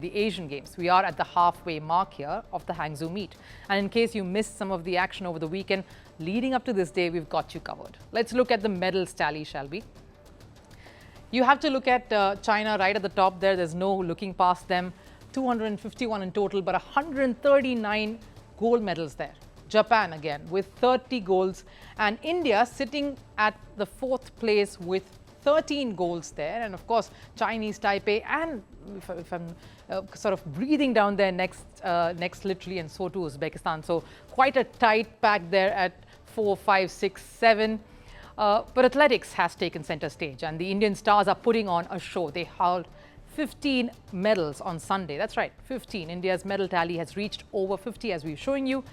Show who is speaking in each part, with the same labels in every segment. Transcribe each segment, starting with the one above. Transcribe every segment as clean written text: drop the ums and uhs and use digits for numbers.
Speaker 1: The Asian Games. We are at the halfway mark here of the Hangzhou meet. And in case you missed some of the action over the weekend, leading up to this day, we've got you covered. Let's look at the medals tally, shall we? You have to look at China right at the top there. There's no looking past them. 251 in total, but 139 gold medals there. Japan again with 30 golds, and India sitting at the 4th place with 13 golds there. And of course, Chinese Taipei, and if I'm sort of breathing down there next literally, and so too Uzbekistan. So quite a tight pack there at 4, 5, 6, 7. But athletics has taken center stage, and the Indian stars are putting on a show. They hauled 15 medals on Sunday. That's right, 15. India's medal tally has reached over 50, as we're showing you.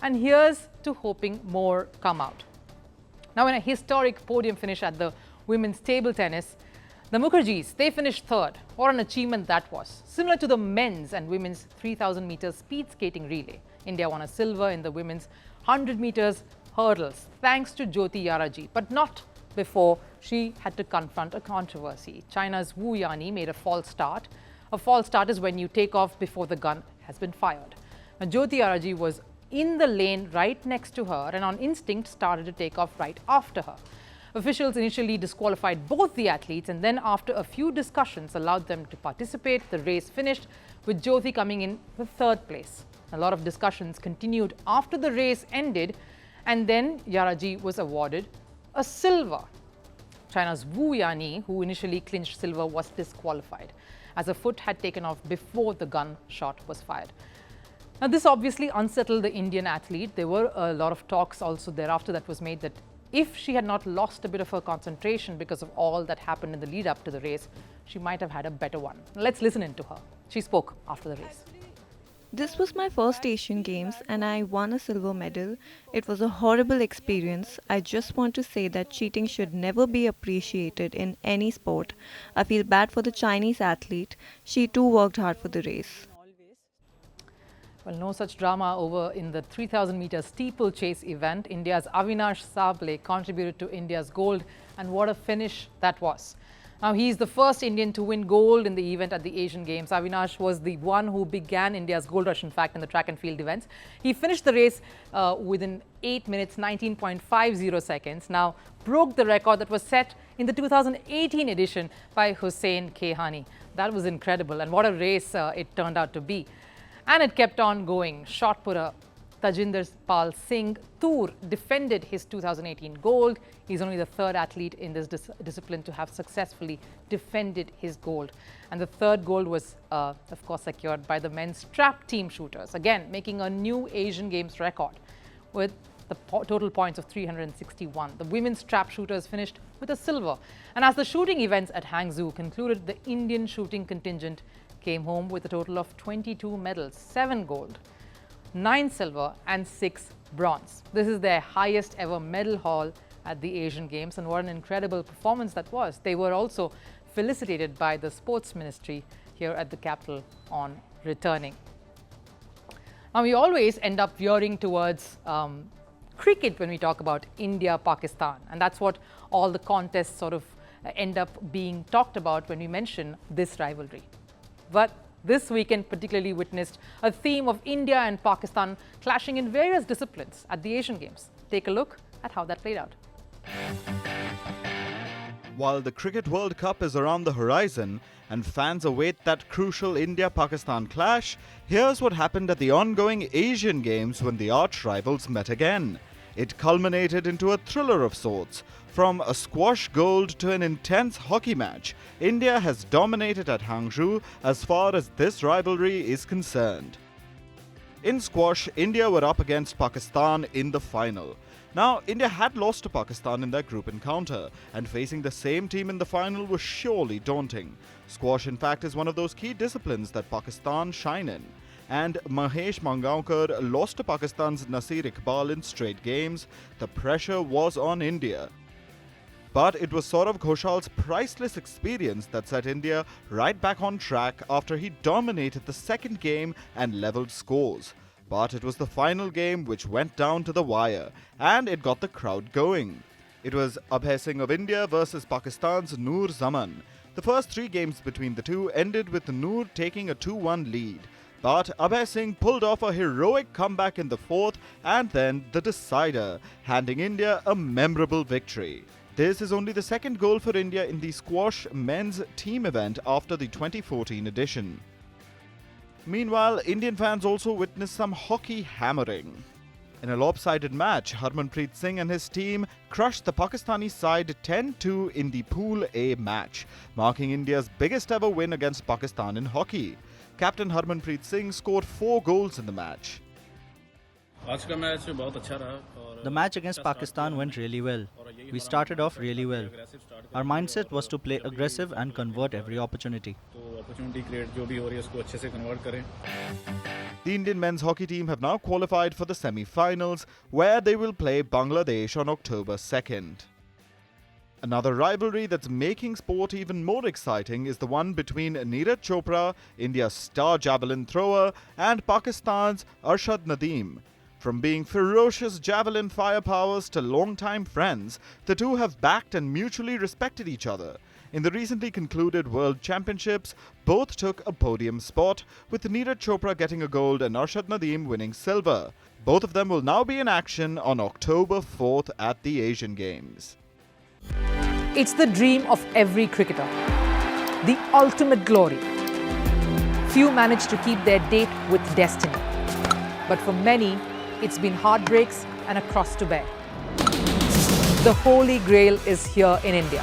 Speaker 1: And here's to hoping more come out. Now, in a historic podium finish at the women's table tennis, the Mukherjees, they finished 3rd. What an achievement that was. Similar to the men's and women's 3,000 meters speed skating relay. India won a silver in the women's 100 meters hurdles, thanks to Jyoti Yaraji, but not before she had to confront a controversy. China's Wu Yani made a false start. A false start is when you take off before the gun has been fired. Now, Jyoti Yaraji was in the lane right next to her and on instinct started to take off right after her. Officials initially disqualified both the athletes, and then after a few discussions allowed them to participate. The race finished with Jyoti coming in the 3rd place. A lot of discussions continued after the race ended, and then Yaraji was awarded a silver. China's Wu Yani, who initially clinched silver, was disqualified as her foot had taken off before the gunshot was fired. Now, this obviously unsettled the Indian athlete. There were a lot of talks also thereafter that was made that if she had not lost a bit of her concentration because of all that happened in the lead up to the race, she might have had a better one. Let's listen in to her. She spoke after the race.
Speaker 2: This was my first Asian Games and I won a silver medal. It was a horrible experience. I just want to say that cheating should never be appreciated in any sport. I feel bad for the Chinese athlete. She too worked hard for the race.
Speaker 1: Well, no such drama over in the 3,000 meter steeplechase event. India's Avinash Sable contributed to India's gold, and what a finish that was. Now, he's the first Indian to win gold in the event at the Asian Games. Avinash was the one who began India's gold rush, in fact, in the track and field events. He finished the race within 8 minutes, 19.50 seconds. Now, broke the record that was set in the 2018 edition by Hussain Kehani. That was incredible, and what a race it turned out to be. And it kept on going. Shot putter Tajinder Pal Singh Toor defended his 2018 gold. He's only the 3rd athlete in this discipline to have successfully defended his gold. And the 3rd gold was, of course, secured by the men's trap team shooters, again making a new Asian Games record with the total points of 361. The women's trap shooters finished with a silver. And as the shooting events at Hangzhou concluded, the Indian shooting contingent came home with a total of 22 medals, 7 gold, 9 silver and 6 bronze. This is their highest ever medal haul at the Asian Games, and what an incredible performance that was. They were also felicitated by the Sports Ministry here at the capital on returning. Now, we always end up veering towards cricket when we talk about India-Pakistan, and that's what all the contests sort of end up being talked about when we mention this rivalry. But this weekend particularly witnessed a theme of India and Pakistan clashing in various disciplines at the Asian Games. Take a look at how that played out.
Speaker 3: While the Cricket World Cup is around the horizon and fans await that crucial India-Pakistan clash, here's what happened at the ongoing Asian Games when the arch rivals met again. It culminated into a thriller of sorts. From a squash gold to an intense hockey match, India has dominated at Hangzhou as far as this rivalry is concerned. In squash, India were up against Pakistan in the final. Now, India had lost to Pakistan in their group encounter, and facing the same team in the final was surely daunting. Squash, in fact, is one of those key disciplines that Pakistan shine in. And Mahesh Mangaonkar lost to Pakistan's Nasir Iqbal in straight games. The pressure was on India. But it was Saurav Ghoshal's priceless experience that set India right back on track after he dominated the second game and levelled scores. But it was the final game which went down to the wire, and it got the crowd going. It was Abhay Singh of India versus Pakistan's Noor Zaman. The first 3 games between the two ended with Noor taking a 2-1 lead. But Abhay Singh pulled off a heroic comeback in the 4th and then the decider, handing India a memorable victory. This is only the second goal for India in the squash men's team event after the 2014 edition. Meanwhile, Indian fans also witnessed some hockey hammering. In a lopsided match, Harmanpreet Singh and his team crushed the Pakistani side 10-2 in the Pool A match, marking India's biggest ever win against Pakistan in hockey. Captain Harmanpreet Singh scored 4 goals in the match.
Speaker 4: The match against Pakistan went really well. We started off really well. Our mindset was to play aggressive and convert every opportunity.
Speaker 3: The Indian men's hockey team have now qualified for the semi-finals, where they will play Bangladesh on October 2nd. Another rivalry that's making sport even more exciting is the one between Neeraj Chopra, India's star javelin thrower, and Pakistan's Arshad Nadeem. From being ferocious javelin firepowers to longtime friends, the two have backed and mutually respected each other. In the recently concluded World Championships, both took a podium spot, with Neeraj Chopra getting a gold and Arshad Nadeem winning silver. Both of them will now be in action on October 4th at the Asian Games.
Speaker 1: It's the dream of every cricketer, the ultimate glory. Few manage to keep their date with destiny. But for many, it's been heartbreaks and a cross to bear. The Holy Grail is here in India.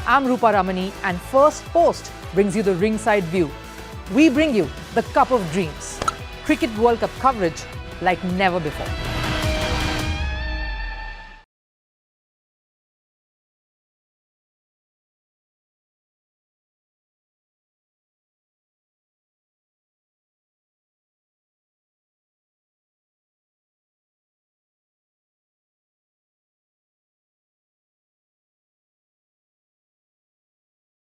Speaker 1: I'm Rupha Ramani, and Firstpost brings you the ringside view. We bring you the Cup of Dreams, Cricket World Cup coverage like never before.